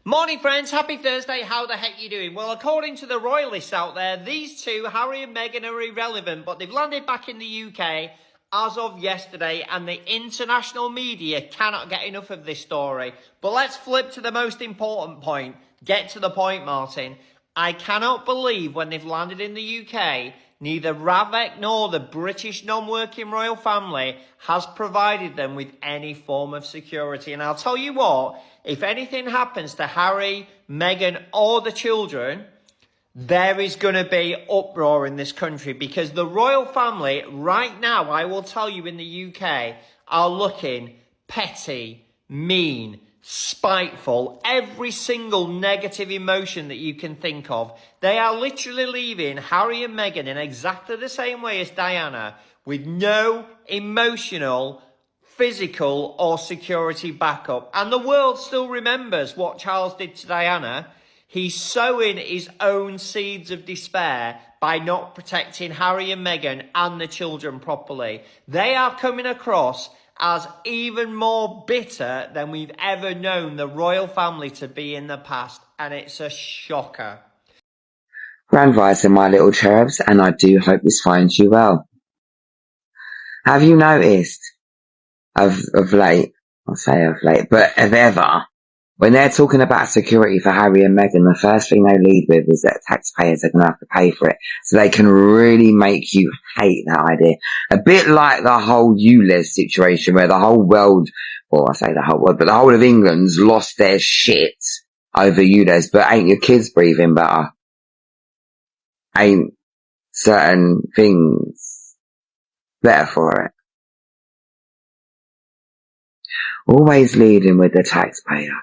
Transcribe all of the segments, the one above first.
Morning friends, happy Thursday, how the heck you doing? Well, according to the royalists out there, these two, Harry and Meghan, are irrelevant, but they've landed back in the UK as of yesterday, and the international media cannot get enough of this story. But let's flip to the most important point. Get to the point, Martin. I cannot believe when they've landed in the UK, neither Ravek nor the British non-working royal family has provided them with any form of security. And I'll tell you what, if anything happens to Harry, Meghan or the children, there is going to be uproar in this country, because the royal family right now, I will tell you, in the UK are looking petty, mean, spiteful, every single negative emotion that you can think of. They are literally leaving Harry and Meghan in exactly the same way as Diana, with no emotional, physical or security backup. And the world still remembers what Charles did to Diana. He's sowing his own seeds of despair by not protecting Harry and Meghan and the children properly. They are coming across as even more bitter than we've ever known the royal family to be in the past, and it's a shocker. Grand rising, my little cherubs, and I do hope this finds you well. Have you noticed of late, I'll say of late, but of ever, when they're talking about security for Harry and Meghan, the first thing they lead with is that taxpayers are going to have to pay for it. So they can really make you hate that idea. A bit like the whole ULEZ situation, where the whole world, well, I say the whole world, but the whole of England's lost their shit over ULEZ. But ain't your kids breathing better? Ain't certain things better for it? Always leading with the taxpayer.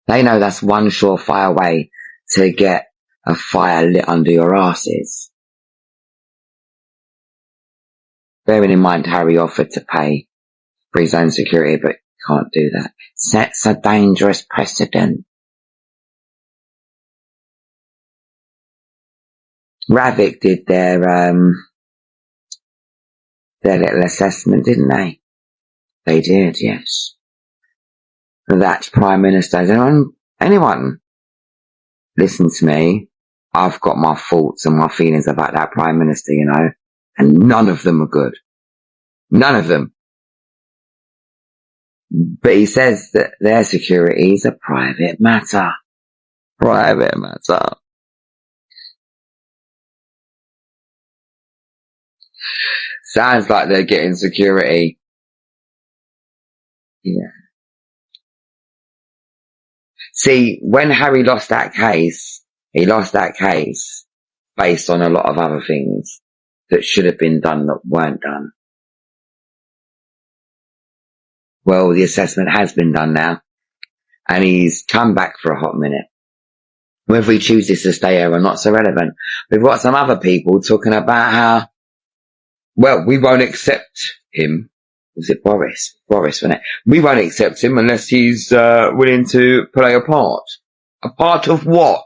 They know that's one surefire way to get a fire lit under your arses. Bearing in mind Harry offered to pay for his own security, but can't do that. Sets a dangerous precedent. Ravik did their little assessment, didn't they? They did, yes. That's Prime Minister. Anyone listen to me? I've got my thoughts and my feelings about that Prime Minister, you know, and none of them are good. None of them. But he says that their security is a private matter. Private matter. Sounds like they're getting security. Yeah. See, when Harry lost that case, he lost that case based on a lot of other things that should have been done that weren't done. Well, the assessment has been done now, and he's come back for a hot minute. Whether he chooses to stay here or not, so relevant. We've got some other people talking about how, well, we won't accept him. Was it Boris? Boris, wasn't it? We won't accept him unless he's willing to play a part. A part of what?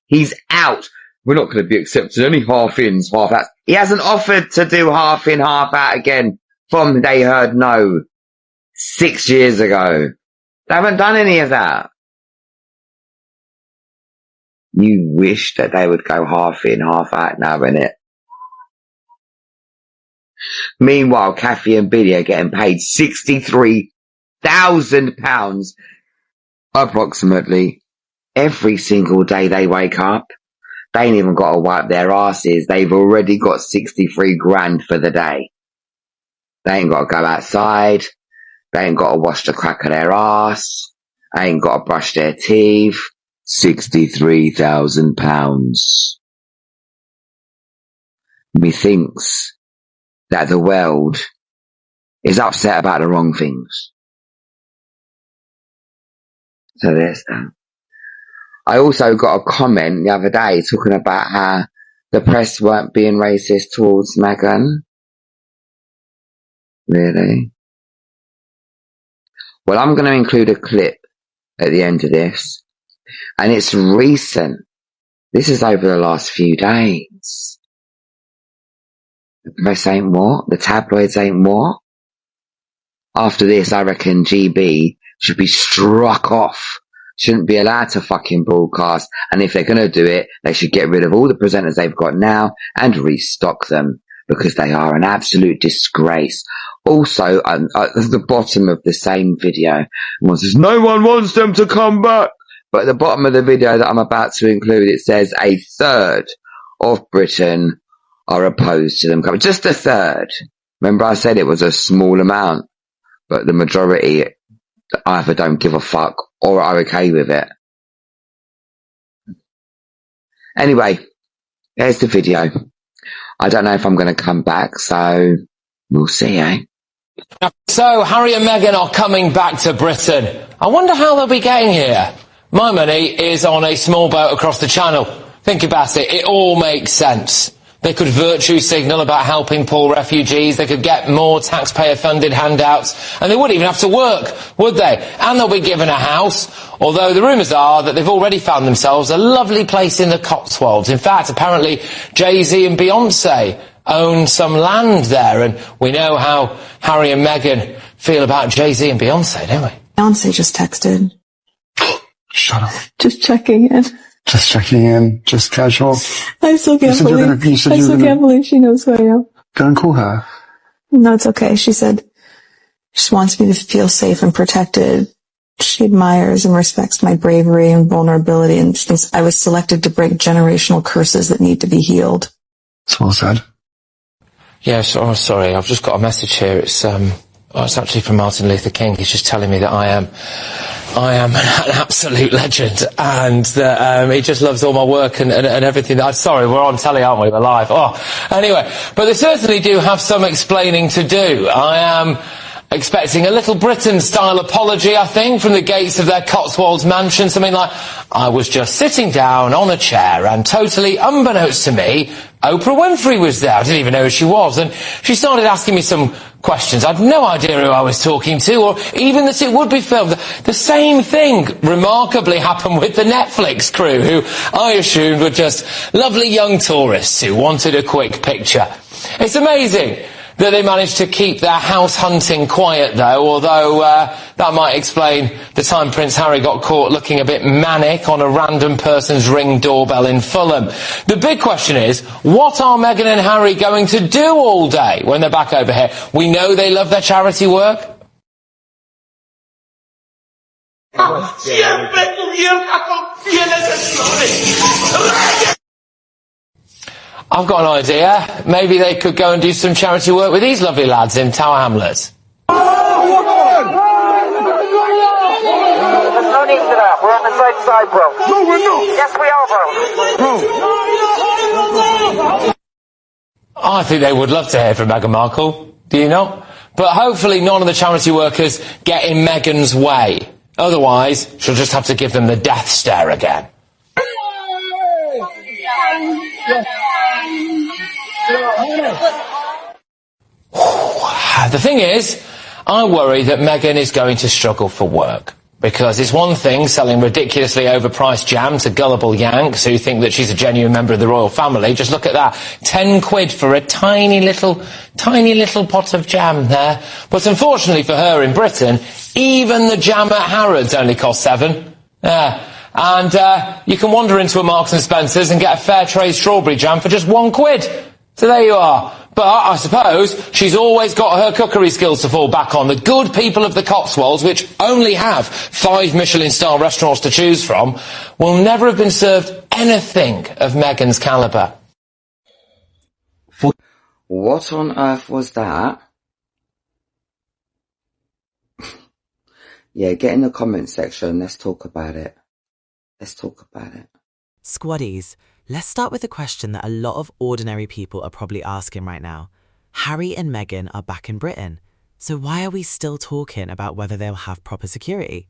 He's out. We're not going to be accepted. Only half ins, half outs. He hasn't offered to do half in, half out again from they heard no 6 years ago. They haven't done any of that. You wish that they would go half in, half out now, innit? Meanwhile, Kathy and Billy are getting paid £63,000 approximately every single day they wake up. They ain't even got to wipe their asses. They've already got 63 grand for the day. They ain't got to go outside. They ain't got to wash the crack of their ass. They ain't got to brush their teeth. £63,000. Methinks that the world is upset about the wrong things. So there's that. I also got a comment the other day talking about how the press weren't being racist towards Meghan. Really? Well, I'm going to include a clip at the end of this, and it's recent. This is over the last few days. The press ain't what? The tabloids ain't what? After this, I reckon GB should be struck off shouldn't be allowed to fucking broadcast. And if they're going to do it, they should get rid of all the presenters they've got now and restock them, because they are an absolute disgrace. Also, at the bottom of the same video, one says, no one wants them to come back. But at the bottom of the video that I'm about to include, it says a third of Britain are opposed to them coming. Just a third. Remember I said it was a small amount, but the majority either don't give a fuck or are okay with it. Anyway, there's the video. I don't know if I'm going to come back, so we'll see, eh? So, Harry and Meghan are coming back to Britain. I wonder how they'll be getting here. My money is on a small boat across the channel. Think about it. It all makes sense. They could virtue signal about helping poor refugees. They could get more taxpayer-funded handouts. And they wouldn't even have to work, would they? And they'll be given a house. Although the rumours are that they've already found themselves a lovely place in the Cotswolds. In fact, apparently Jay-Z and Beyonce own some land there. And we know how Harry and Meghan feel about Jay-Z and Beyonce, don't we? Beyonce just texted. Shut up. Just checking in. Just checking in. Just casual. I still can't believe she knows who I am. Go and call her. No, it's okay. She said she wants me to feel safe and protected. She admires and respects my bravery and vulnerability, and she thinks I was selected to break generational curses that need to be healed. It's well said. Yes, oh, sorry, I've just got a message here. It's actually from Martin Luther King. He's just telling me that I am an absolute legend, and that he just loves all my work and everything. Sorry, we're on telly, aren't we? We're live. Oh, anyway, but they certainly do have some explaining to do. I am expecting a Little Britain-style apology, I think, from the gates of their Cotswolds mansion. Something like, I was just sitting down on a chair and totally unbeknownst to me, Oprah Winfrey was there. I didn't even know who she was. And she started asking me some questions. I'd no idea who I was talking to, or even that it would be filmed. The same thing remarkably happened with the Netflix crew, who I assumed were just lovely young tourists who wanted a quick picture. It's amazing that they managed to keep their house hunting quiet, though, although that might explain the time Prince Harry got caught looking a bit manic on a random person's Ring doorbell in Fulham. The big question is, what are Meghan and Harry going to do all day when they're back over here? We know they love their charity work. I've got an idea. Maybe they could go and do some charity work with these lovely lads in Tower Hamlets. There's no need for that. We're on the same side, bro. No, we're not. Yes, we are, bro. I think they would love to hear from Meghan Markle. Do you not? But hopefully none of the charity workers get in Meghan's way. Otherwise, she'll just have to give them the death stare again. The thing is, I worry that Meghan is going to struggle for work. Because it's one thing selling ridiculously overpriced jam to gullible Yanks who think that she's a genuine member of the royal family. Just look at that. 10 quid for a tiny little pot of jam there. But unfortunately for her in Britain, even the jam at Harrods only costs 7. And you can wander into a Marks and Spencer's and get a fair trade strawberry jam for just 1 quid. So there you are. But I suppose she's always got her cookery skills to fall back on. The good people of the Cotswolds, which only have 5 Michelin-star restaurants to choose from, will never have been served anything of Meghan's calibre. What on earth was that? Yeah, get in the comment section. Let's talk about it. Squaddies, let's start with a question that a lot of ordinary people are probably asking right now. Harry and Meghan are back in Britain, so why are we still talking about whether they'll have proper security?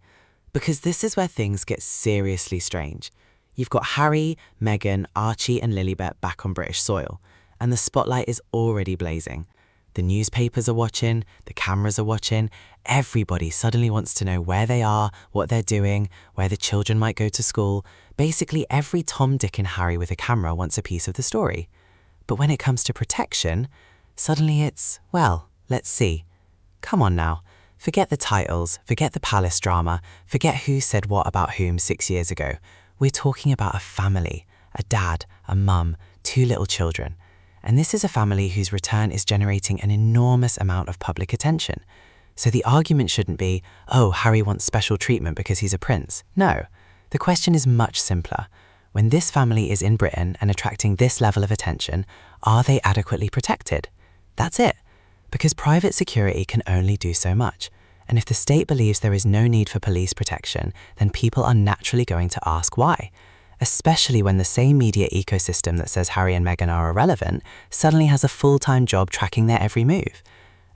Because this is where things get seriously strange. You've got Harry, Meghan, Archie and Lilibet back on British soil, and the spotlight is already blazing. The newspapers are watching, the cameras are watching, everybody suddenly wants to know where they are, what they're doing, where the children might go to school. Basically, every Tom, Dick and Harry with a camera wants a piece of the story. But when it comes to protection, suddenly it's, well, let's see. Come on now. Forget the titles, forget the palace drama, forget who said what about whom 6 years ago. We're talking about a family, a dad, a mum, 2 little children. And this is a family whose return is generating an enormous amount of public attention. So the argument shouldn't be, oh, Harry wants special treatment because he's a prince. No, the question is much simpler. When this family is in Britain and attracting this level of attention, are they adequately protected? That's it. Because private security can only do so much. And if the state believes there is no need for police protection, then people are naturally going to ask why. Especially when the same media ecosystem that says Harry and Meghan are irrelevant suddenly has a full-time job tracking their every move.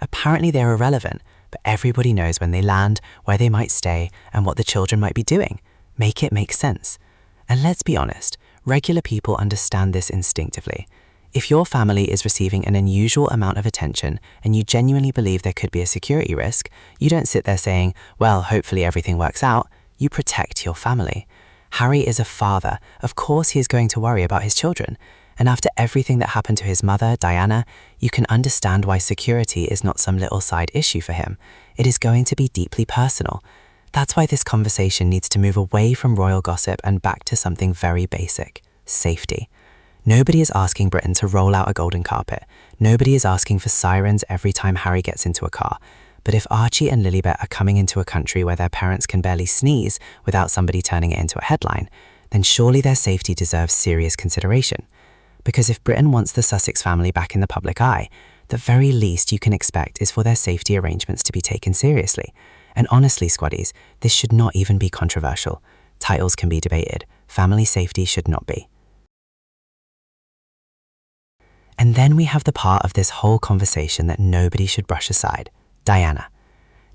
Apparently they're irrelevant, but everybody knows when they land, where they might stay, and what the children might be doing. Make it make sense. And let's be honest, regular people understand this instinctively. If your family is receiving an unusual amount of attention and you genuinely believe there could be a security risk, you don't sit there saying, well, hopefully everything works out. You protect your family. Harry is a father. Of course he is going to worry about his children. And after everything that happened to his mother, Diana, you can understand why security is not some little side issue for him. It is going to be deeply personal. That's why this conversation needs to move away from royal gossip and back to something very basic: safety. Nobody is asking Britain to roll out a golden carpet. Nobody is asking for sirens every time Harry gets into a car. But if Archie and Lilibet are coming into a country where their parents can barely sneeze without somebody turning it into a headline, then surely their safety deserves serious consideration. Because if Britain wants the Sussex family back in the public eye, the very least you can expect is for their safety arrangements to be taken seriously. And honestly, squaddies, this should not even be controversial. Titles can be debated. Family safety should not be. And then we have the part of this whole conversation that nobody should brush aside: Diana.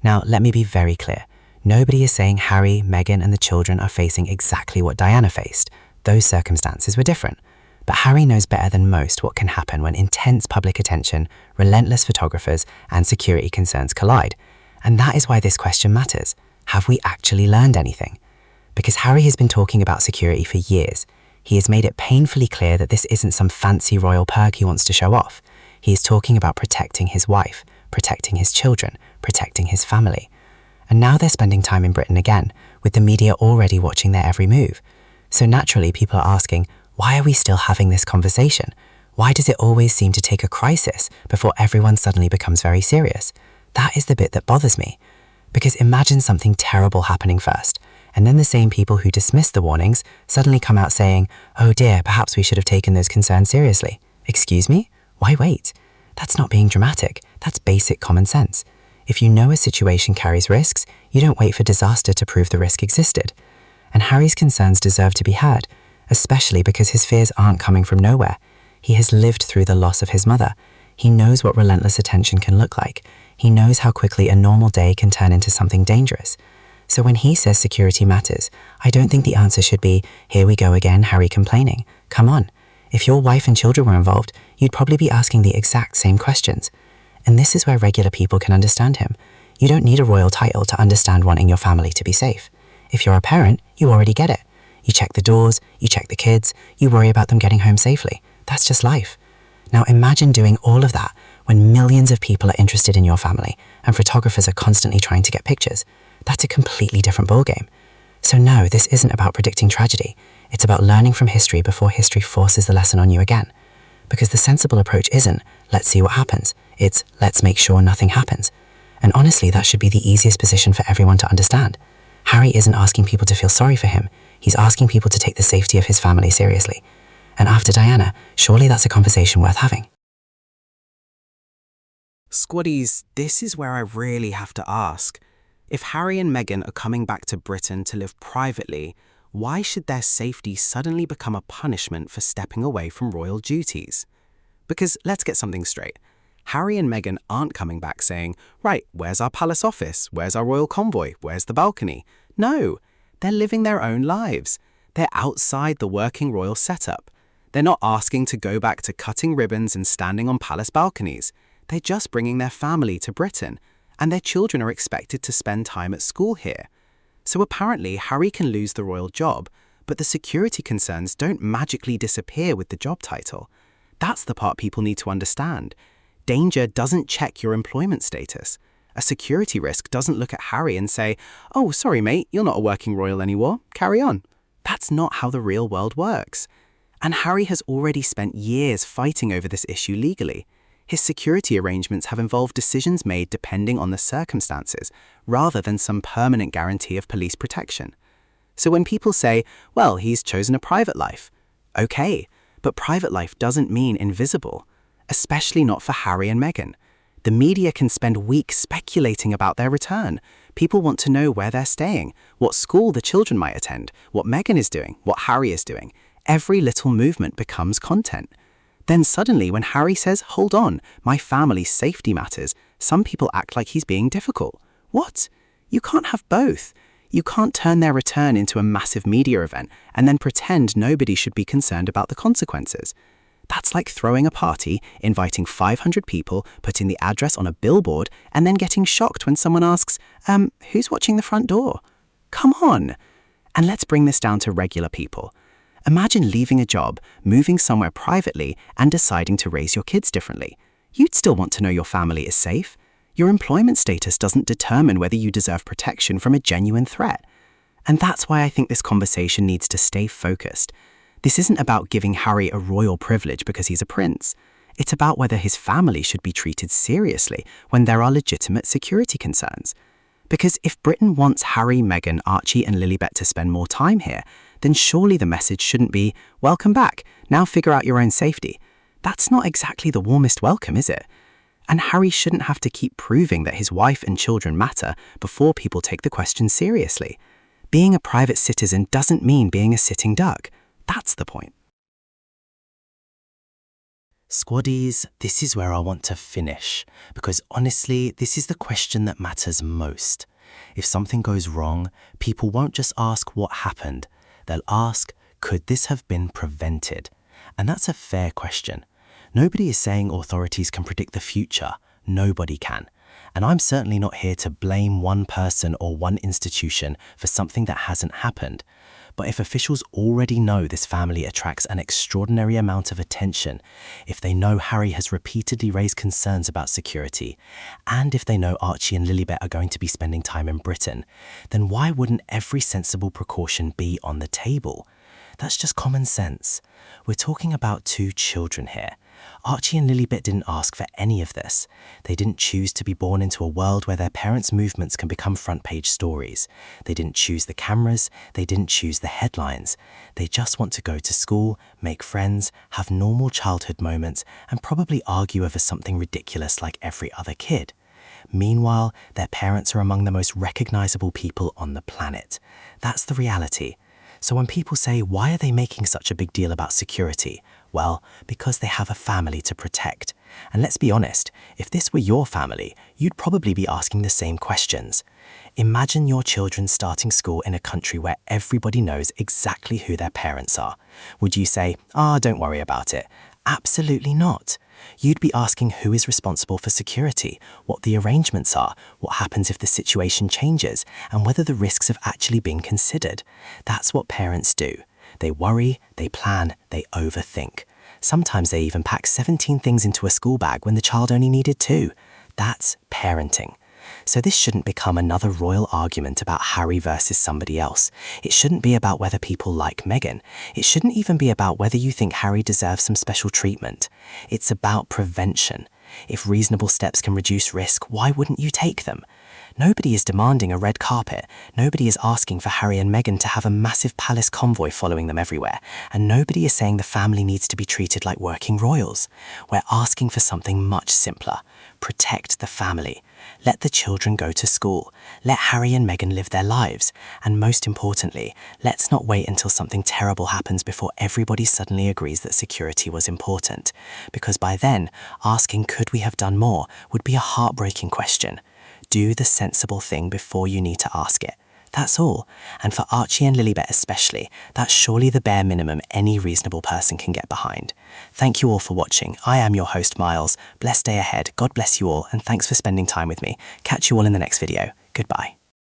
Now, let me be very clear. Nobody is saying Harry, Meghan, and the children are facing exactly what Diana faced. Those circumstances were different. But Harry knows better than most what can happen when intense public attention, relentless photographers, and security concerns collide. And that is why this question matters. Have we actually learned anything? Because Harry has been talking about security for years. He has made it painfully clear that this isn't some fancy royal perk he wants to show off. He is talking about protecting his wife, protecting his children, protecting his family. And now they're spending time in Britain again, with the media already watching their every move. So naturally, people are asking, why are we still having this conversation? Why does it always seem to take a crisis before everyone suddenly becomes very serious? That is the bit that bothers me. Because imagine something terrible happening first, and then the same people who dismissed the warnings suddenly come out saying, oh dear, perhaps we should have taken those concerns seriously. Excuse me? Why wait? That's not being dramatic. That's basic common sense. If you know a situation carries risks, you don't wait for disaster to prove the risk existed. And Harry's concerns deserve to be heard, especially because his fears aren't coming from nowhere. He has lived through the loss of his mother. He knows what relentless attention can look like. He knows how quickly a normal day can turn into something dangerous. So when he says security matters, I don't think the answer should be, here we go again, Harry complaining. Come on. If your wife and children were involved, you'd probably be asking the exact same questions. And this is where regular people can understand him. You don't need a royal title to understand wanting your family to be safe. If you're a parent, you already get it. You check the doors, you check the kids, you worry about them getting home safely. That's just life. Now imagine doing all of that when millions of people are interested in your family and photographers are constantly trying to get pictures. That's a completely different ballgame. So no, this isn't about predicting tragedy. It's about learning from history before history forces the lesson on you again. Because the sensible approach isn't, let's see what happens. It's, let's make sure nothing happens. And honestly, that should be the easiest position for everyone to understand. Harry isn't asking people to feel sorry for him. He's asking people to take the safety of his family seriously. And after Diana, surely that's a conversation worth having. Squaddies, this is where I really have to ask. If Harry and Meghan are coming back to Britain to live privately, why should their safety suddenly become a punishment for stepping away from royal duties? Because let's get something straight. Harry and Meghan aren't coming back saying, right, where's our palace office? Where's our royal convoy? Where's the balcony? No, they're living their own lives. They're outside the working royal setup. They're not asking to go back to cutting ribbons and standing on palace balconies. They're just bringing their family to Britain, and their children are expected to spend time at school here. So apparently Harry can lose the royal job, but the security concerns don't magically disappear with the job title. That's the part people need to understand. Danger doesn't check your employment status. A security risk doesn't look at Harry and say, "Oh, sorry mate, you're not a working royal anymore, carry on." That's not how the real world works. And Harry has already spent years fighting over this issue legally. His security arrangements have involved decisions made depending on the circumstances, rather than some permanent guarantee of police protection. So when people say, well, he's chosen a private life, okay, but private life doesn't mean invisible, especially not for Harry and Meghan. The media can spend weeks speculating about their return. People want to know where they're staying, what school the children might attend, what Meghan is doing, what Harry is doing. Every little movement becomes content. Then suddenly, when Harry says, hold on, my family's safety matters, some people act like he's being difficult. What? You can't have both. You can't turn their return into a massive media event and then pretend nobody should be concerned about the consequences. That's like throwing a party, inviting 500 people, putting the address on a billboard, and then getting shocked when someone asks, who's watching the front door? Come on. And let's bring this down to regular people. Imagine leaving a job, moving somewhere privately, and deciding to raise your kids differently. You'd still want to know your family is safe. Your employment status doesn't determine whether you deserve protection from a genuine threat. And that's why I think this conversation needs to stay focused. This isn't about giving Harry a royal privilege because he's a prince. It's about whether his family should be treated seriously when there are legitimate security concerns. Because if Britain wants Harry, Meghan, Archie and Lilibet to spend more time here, then surely the message shouldn't be, welcome back, now figure out your own safety. That's not exactly the warmest welcome, is it? And Harry shouldn't have to keep proving that his wife and children matter before people take the question seriously. Being a private citizen doesn't mean being a sitting duck. That's the point. Squaddies, this is where I want to finish, because honestly, this is the question that matters most. If something goes wrong, people won't just ask what happened. They'll ask, could this have been prevented? And that's a fair question. Nobody is saying authorities can predict the future. Nobody can. And I'm certainly not here to blame one person or one institution for something that hasn't happened. But if officials already know this family attracts an extraordinary amount of attention, if they know Harry has repeatedly raised concerns about security, and if they know Archie and Lilibet are going to be spending time in Britain, then why wouldn't every sensible precaution be on the table? That's just common sense. We're talking about two children here. Archie and Lilibet didn't ask for any of this. They didn't choose to be born into a world where their parents' movements can become front-page stories. They didn't choose the cameras. They didn't choose the headlines. They just want to go to school, make friends, have normal childhood moments, and probably argue over something ridiculous like every other kid. Meanwhile, their parents are among the most recognizable people on the planet. That's the reality. So when people say, why are they making such a big deal about security? Well, because they have a family to protect. And let's be honest, if this were your family, you'd probably be asking the same questions. Imagine your children starting school in a country where everybody knows exactly who their parents are. Would you say, don't worry about it? Absolutely not. You'd be asking who is responsible for security, what the arrangements are, what happens if the situation changes, and whether the risks have actually been considered. That's what parents do. They worry, they plan, they overthink. Sometimes they even pack 17 things into a school bag when the child only needed 2. That's parenting. So this shouldn't become another royal argument about Harry versus somebody else. It shouldn't be about whether people like Meghan. It shouldn't even be about whether you think Harry deserves some special treatment. It's about prevention. If reasonable steps can reduce risk, why wouldn't you take them? Nobody is demanding a red carpet. Nobody is asking for Harry and Meghan to have a massive palace convoy following them everywhere. And nobody is saying the family needs to be treated like working royals. We're asking for something much simpler. Protect the family. Let the children go to school. Let Harry and Meghan live their lives. And most importantly, let's not wait until something terrible happens before everybody suddenly agrees that security was important. Because by then, asking could we have done more would be a heartbreaking question. Do the sensible thing before you need to ask it. That's all. And for Archie and Lilibet especially, that's surely the bare minimum any reasonable person can get behind. Thank you all for watching. I am your host, Miles. Blessed day ahead. God bless you all, and thanks for spending time with me. Catch you all in the next video. Goodbye.